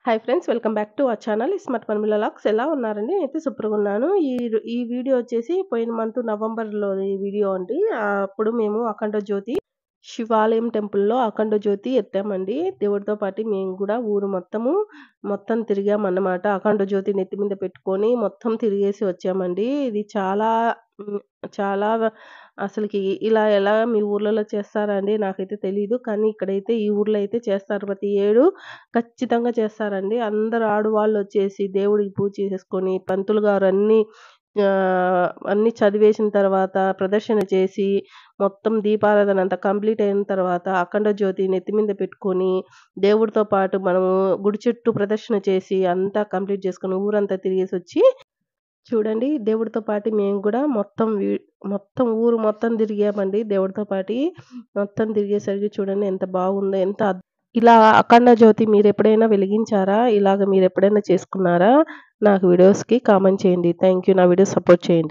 Hi friends, welcome back to our channel smart Parmila లాక్స్. ఎలా ఉన్నారండి? నేనైతే సూపర్‌గా ఉన్నాను. ఈ వీడియో వచ్చేసి పోయిన మంత్ నవంబర్‌లో ఈ వీడియో అండి. అప్పుడు మేము అఖండ జ్యోతి శివాలయం టెంపుల్‌లో అఖండ జ్యోతి ఎత్తామండి. దేవుడితో పాటు మేము కూడా ఊరు మొత్తం తిరిగామన్నమాట. అఖండ జ్యోతి నెత్తి మీద పెట్టుకొని మొత్తం తిరిగేసి వచ్చామండి. ఇది చాలా హ్మ్. చాలా అసలకి ఇలా ఎలా మీ ఊర్లలో చేస్తారా అండి? నాకైతే తెలీదు. కానీ ఇక్కడైతే ఈ ఊర్లో అయితే చేస్తారు. ప్రతి ఏడు ఖచ్చితంగా చేస్తారండి. అందరూ ఆడవాళ్ళొచ్చేసి దేవుడికి పూజ చేసేసుకొని, పంతులు గారు అన్నీ చదివేసిన తర్వాత ప్రదర్శన చేసి, మొత్తం దీపారాధన అంతా కంప్లీట్ అయిన తర్వాత అఖండ జ్యోతి నెత్తి మీద పెట్టుకొని, దేవుడితో పాటు మనము గుడి చుట్టూ ప్రదర్శన చేసి, అంతా కంప్లీట్ చేసుకొని ఊరంతా తిరిగేసొచ్చి చూడండి, దేవుడితో పాటు మేము గూడా మొత్తం ఊరు మొత్తం తిరిగామండి దేవుడితో పాటి. మొత్తం తిరిగేసరికి చూడండి ఎంత బాగుందో. ఇలా అఖండ జ్యోతి మీరెప్పుడైనా వెలిగించారా? ఇలాగ మీరెప్పుడైనా చేసుకున్నారా? నాకు వీడియోస్‌కి కామెంట్ చేయండి. Thank you. నా వీడియోస్ సపోర్ట్ చేయండి.